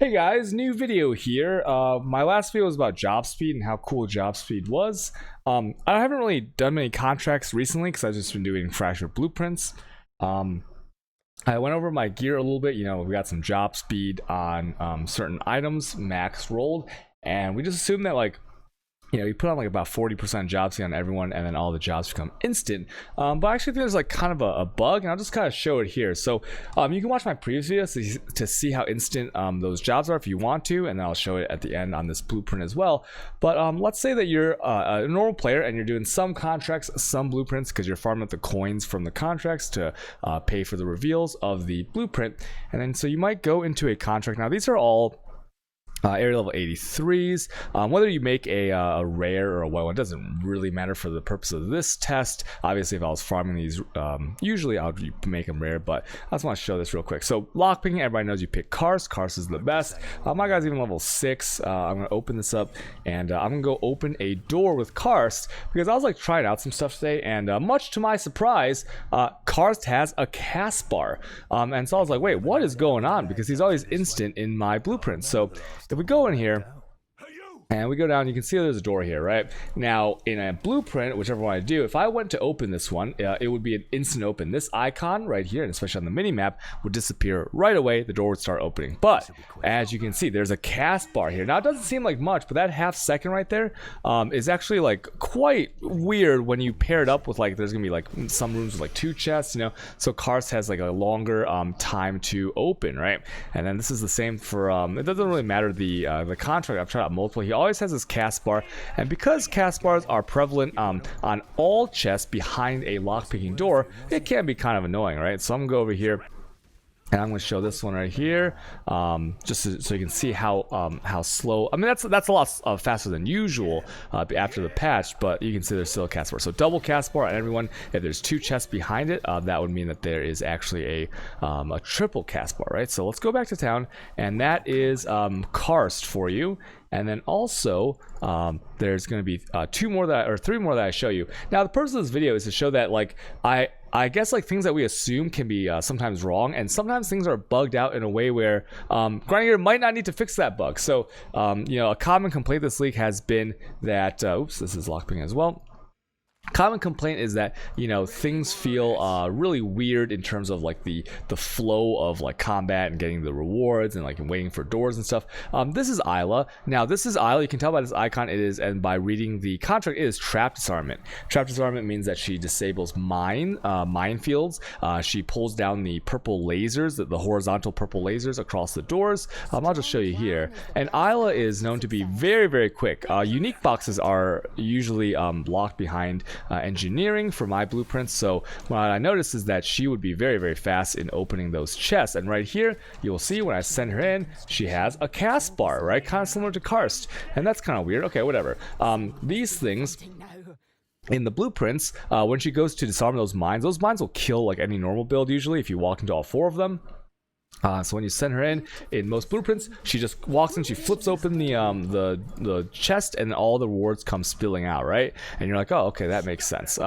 Hey guys, new video here. My last video was about job speed and how cool job speed was. I haven't really done many contracts recently because I've just been doing fractured blueprints. I went over my gear a little bit. You know, we got some job speed on certain items, max rolled, and we just assumed that you put on like about 40% job speed on everyone, and then all the jobs become instant. But I actually think there's like kind of a bug, and I'll just kind of show it here. So you can watch my previous videos to see how instant those jobs are if you want to, and then I'll show it at the end on this blueprint as well. But let's say that you're a normal player and you're doing some contracts, some blueprints, because you're farming up the coins from the contracts to pay for the reveals of the blueprint. And then so you might go into a contract. Now these are all area level 83s. Whether you make a rare or a white one doesn't really matter for the purpose of this test. Obviously, if I was farming these, usually I would make them rare, but I just want to show this real quick. So lockpicking, everybody knows you pick Karst. Karst is the best. My guy's even level 6. I'm going to open this up, and I'm going to go open a door with Karst because I was like trying out some stuff today, and much to my surprise, Karst has a cast bar. And so I was like, wait, what is going on? Because he's always instant in my blueprint. So if we go in here and we go down, you can see there's a door here, right? Now, in a blueprint, whichever one I do, if I went to open this one, it would be an instant open. This icon right here, and especially on the mini map, would disappear right away. The door would start opening. But as you can see, there's a cast bar here. Now, it doesn't seem like much, but that half second right there is actually like quite weird when you pair it up with like, there's gonna be like some rooms with like 2 chests, you know? So Karst has like a longer time to open, right? And then this is the same for, it doesn't really matter the contract. I've tried out multiple. He always has this cast bar, and because cast bars are prevalent on all chests behind a lockpicking door, it can be kind of annoying, right? So I'm gonna go over here and I'm going to show this one right here, just so you can see how slow. I mean, that's a lot faster than usual after the patch, but you can see there's still a cast bar. So double cast bar on everyone. If there's 2 chests behind it, that would mean that there is actually a triple cast bar, right? So let's go back to town, and that is Karst for you. And then also, there's going to be 3 more that I show you. Now, the purpose of this video is to show that, like, I guess like things that we assume can be sometimes wrong, and sometimes things are bugged out in a way where Grindgear might not need to fix that bug. So, you know, a common complaint this league has been that, oops, this is lockpicking as well. Common complaint is that, you know, things feel really weird in terms of like the flow of like combat and getting the rewards and like waiting for doors and stuff. This is Isla. Now this is Isla. You can tell by this icon it is, and by reading the contract, it is trap disarmament. Trap disarmament means that she disables minefields. She pulls down the purple lasers, the horizontal purple lasers across the doors. I'll just show you here. And Isla is known to be very, very quick. Unique boxes are usually locked behind engineering for my blueprints, so what I noticed is that she would be very, very fast in opening those chests. And right here you will see when I send her in, she has a cast bar, right? Kind of similar to Karst, and that's kind of weird. Okay, whatever. These things in the blueprints, when she goes to disarm those mines will kill like any normal build usually if you walk into all 4 of them. So when you send her in most blueprints, she just walks in, she flips open the chest, and all the rewards come spilling out, right? And you're like, oh, okay, that makes sense.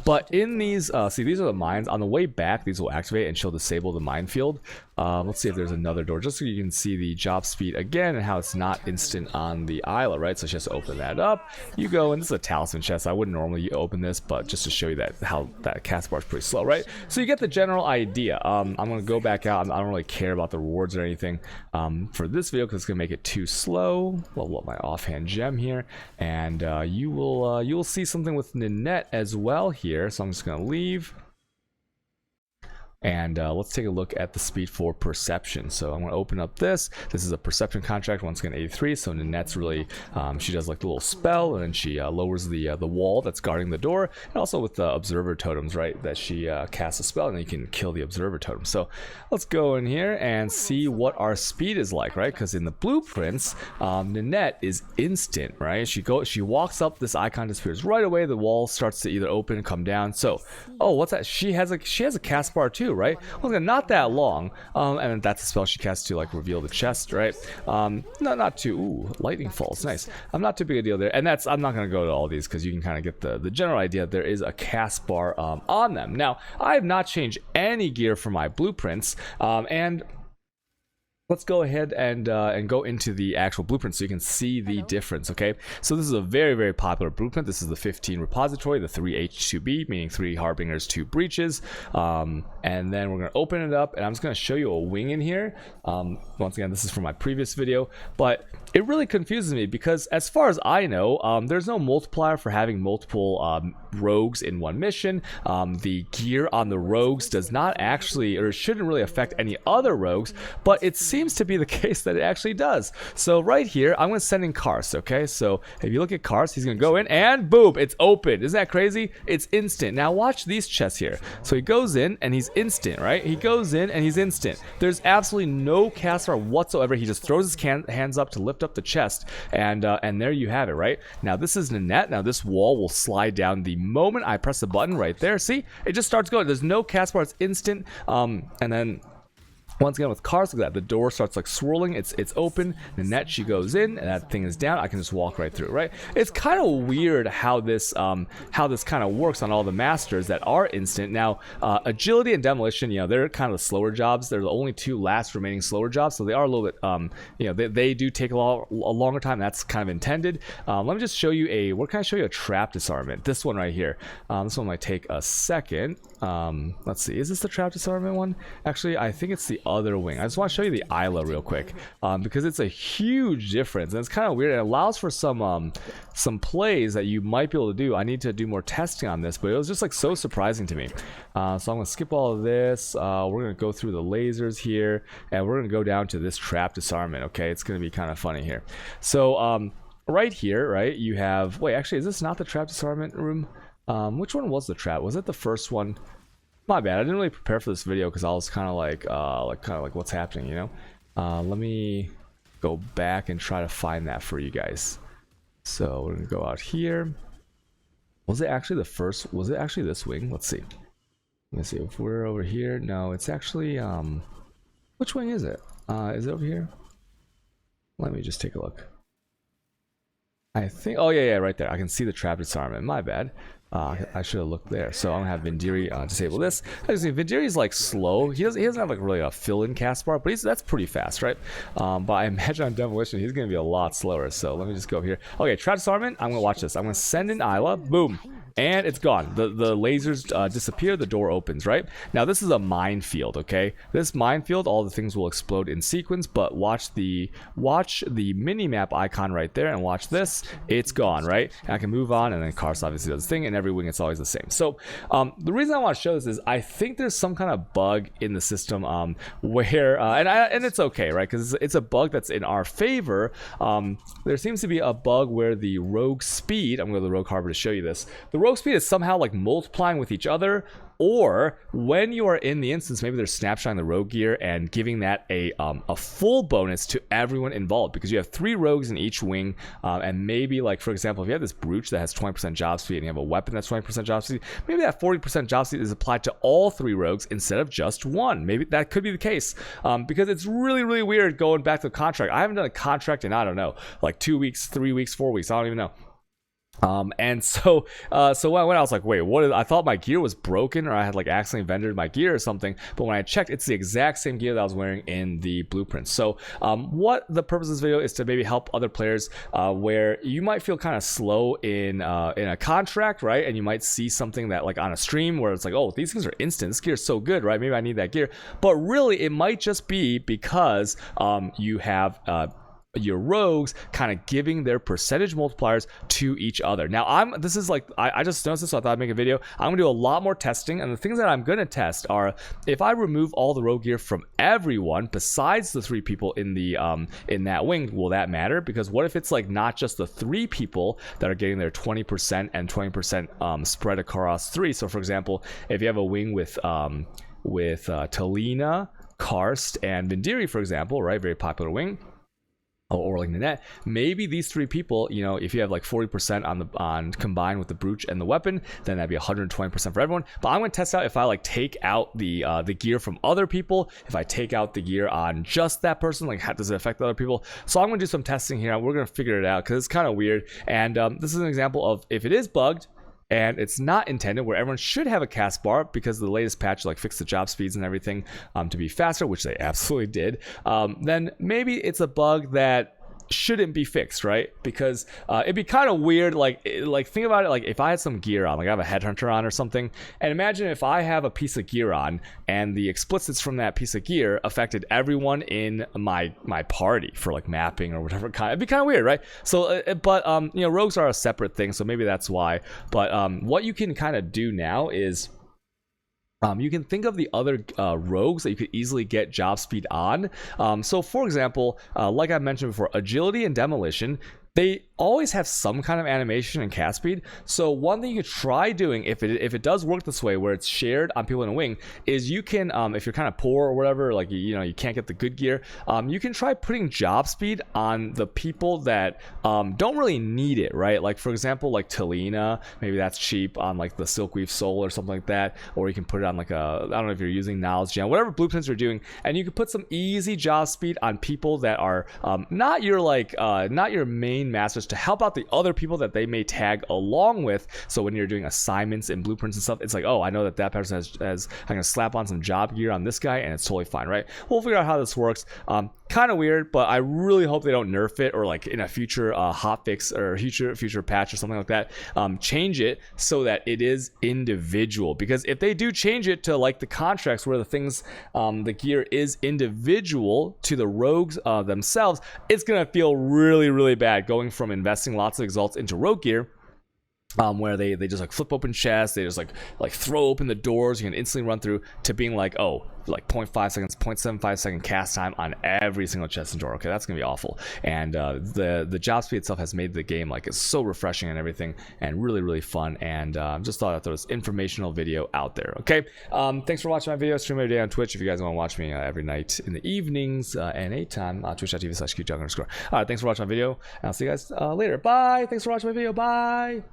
But in these, see, these are the mines. On the way back, these will activate and she'll disable the minefield. Let's see if there's another door, just so you can see the job speed again and how it's not instant on the Isla, right? So she has to open that up. You go, and this is a talisman chest. I wouldn't normally open this, but just to show you that how that cast bar is pretty slow, right? So you get the general idea. I'm gonna go back out. I don't really care about the rewards or anything for this video because it's gonna make it too slow. Level up my offhand gem here, and you will see something with Ninette as well here. So I'm just gonna leave. And let's take a look at the speed for perception. So I'm going to open up this. This is a perception contract, once again 83. So Ninette's really, she does like the little spell, and then she lowers the wall that's guarding the door, and also with the observer totems, right? That she casts a spell, and then you can kill the observer totem. So let's go in here and see what our speed is like, right? Because in the blueprints, Ninette is instant, right? She walks up, this icon disappears right away. The wall starts to either open and come down. So, oh, what's that? She has a cast bar too, right? Well, not that long, and that's a spell she casts to like reveal the chest, right? Not too, ooh, lightning falls, nice. I'm not too big a deal there, and that's, I'm not going to go to all these because you can kind of get the general idea. There is a cast bar on them. Now, I have not changed any gear for my blueprints, and let's go ahead and go into the actual blueprint so you can see the difference. Okay, so this is a very, very popular blueprint. This is the 15 repository, the 3H2B, meaning 3 harbingers, 2 breaches. And then we're going to open it up, and I'm just going to show you a wing in here. Once again, this is from my previous video, but it really confuses me because as far as I know, there's no multiplier for having multiple rogues in one mission. The gear on the rogues does not actually, or shouldn't really affect any other rogues, but it seems to be the case that it actually does. So right here, I'm going to send in Karst, okay? So if you look at Karst, he's going to go in and boom, it's open. Isn't that crazy? It's instant. Now watch these chests here. So he goes in and he's instant, right? He goes in and he's instant. There's absolutely no cast bar whatsoever. He just throws his hands up to lift up the chest, and there you have it, right? Now this is Nanette. Now this wall will slide down the moment I press the button right there. See? It just starts going. There's no cast bar. It's instant. And then once again with Karst, look at that. The door starts like swirling. It's open. Nanette, she goes in, and that thing is down. I can just walk right through, right? It's kind of weird how this kind of works on all the masters that are instant. Now, agility and demolition, they're kind of the slower jobs. They're the only 2 last remaining slower jobs, so they are a little bit, they do take a longer time. That's kind of intended. Let me just show you where can I show you a trap disarmament? This one right here. This one might take a second. Let's see. Is this the trap disarmament one? Actually, I think it's the other wing. I just want to show you the Isla real quick, because it's a huge difference and it's kind of weird. It allows for some plays that you might be able to do. I need to do more testing on this, but it was just like so surprising to me. So I'm gonna skip all of this. We're gonna go through the lasers here, and we're gonna go down to this trap disarmament. Okay, it's gonna be kind of funny here. So right here, right, you have, wait, actually, is this not the trap disarmament room? Which one was the trap? Was it the first one? My bad. I didn't really prepare for this video because I was kind of like what's happening, Let me go back and try to find that for you guys. So we're gonna go out here. Was it actually the first? Was it actually this wing? Let's see. Let me see if we're over here. No, it's actually which wing is it? Is it over here? Let me just take a look. I think, oh yeah, right there. I can see the trap disarmament. My bad. I should have looked there. So I'm gonna have Vendiri disable this. As you see, Vendiri's like slow. He doesn't have like really a fill-in cast bar, but that's pretty fast, right? But I imagine on demolition he's gonna be a lot slower. So let me just go here. Okay, trap disarmament. I'm gonna watch this. I'm gonna send in Isla. Boom. And it's gone. The lasers disappear. The door opens, right? Now this is a minefield, okay? This minefield, all the things will explode in sequence, but watch the mini-map icon right there and watch this. It's gone, right? And I can move on, and then Karst obviously does the thing, and every wing it's always the same. So the reason I want to show this is I think there's some kind of bug in the system where, and it's okay, right? Because it's a bug that's in our favor. There seems to be a bug where the rogue speed, I'm going to go to the rogue harbor to show you this. The rogue speed is somehow like multiplying with each other, or when you are in the instance, maybe they're snapshotting the rogue gear and giving that a full bonus to everyone involved, because you have 3 rogues in each wing, and maybe like, for example, if you have this brooch that has 20% job speed and you have a weapon that's 20% job speed, maybe that 40% job speed is applied to all 3 rogues instead of just one. Maybe that could be the case, because it's really, really weird going back to the contract. I haven't done a contract in, I don't know, like 2 weeks, 3 weeks, 4 weeks, I don't even know. And so when I was like, wait, what is, I thought my gear was broken, or I had like accidentally vendored my gear or something, but when I checked, it's the exact same gear that I was wearing in the blueprint. So what the purpose of this video is to maybe help other players where you might feel kind of slow in a contract, right? And you might see something that like on a stream where it's like, oh, these things are instant, this gear is so good, right? Maybe I need that gear, but really it might just be because you have your rogues kind of giving their percentage multipliers to each other. Now I just noticed this, so I thought I'd make a video. I'm gonna do a lot more testing, and the things that I'm gonna test are if I remove all the rogue gear from everyone besides the 3 people in the in that wing, will that matter? Because what if it's like not just the 3 people that are getting their 20% and 20% spread across 3? So for example, if you have a wing with Talina, Karst, and Vendiri, for example, right, very popular wing, or like Nanette, maybe these 3 people, if you have like 40% on combined with the brooch and the weapon, then that'd be 120% for everyone. But I'm gonna test out if I like take out the gear from other people, if I take out the gear on just that person, like how does it affect other people? So I'm gonna do some testing here. We're gonna figure it out because it's kind of weird. And this is an example of if it is bugged, and it's not intended where everyone should have a cast bar because the latest patch like fixed the job speeds and everything to be faster, which they absolutely did, then maybe it's a bug that shouldn't be fixed, right? Because it'd be kind of weird, like think about it, like if I had some gear on, like I have a headhunter on or something, and imagine if I have a piece of gear on and the explicits from that piece of gear affected everyone in my party for like mapping or whatever kind. It'd be kind of weird, right? So but you know, rogues are a separate thing, so maybe that's why. But what you can kind of do now is you can think of the other rogues that you could easily get job speed on. So for example, like I mentioned before, agility and demolition, they always have some kind of animation and cast speed. So one thing you could try doing, if it does work this way, where it's shared on people in a wing, is you can, if you're kind of poor or whatever, like you know you can't get the good gear, you can try putting job speed on the people that don't really need it, right? Like for example, like Talina, maybe that's cheap on like the Silkweave Soul or something like that, or you can put it on like a, I don't know if you're using Knowledge Gem, whatever blueprints you're doing, and you can put some easy job speed on people that are not your like not your main masters, to help out the other people that they may tag along with. So when you're doing assignments and blueprints and stuff, it's like, oh, I know that person has I'm gonna slap on some job gear on this guy and it's totally fine, right? We'll figure out how this works. Kind of weird, but I really hope they don't nerf it, or like in a future hotfix or future patch or something like that, change it so that it is individual. Because if they do change it to like the contracts where the things, the gear is individual to the rogues themselves, it's gonna feel really, really bad going from investing lots of exalts into rogue gear, where they just like flip open chests, they just like throw open the doors, you can instantly run through, to being like, oh, like 0.5 seconds, 0.75 second cast time on every single chest and door. Okay, that's gonna be awful. And the job speed itself has made the game like it's so refreshing and everything, and really, really fun. And just thought I'd throw this informational video out there. Okay, thanks for watching my video. Stream every day on Twitch if you guys want to watch me every night in the evenings and anytime. Twitch.tv/QJug_. All right, thanks for watching my video, and I'll see you guys later. Bye. Thanks for watching my video. Bye.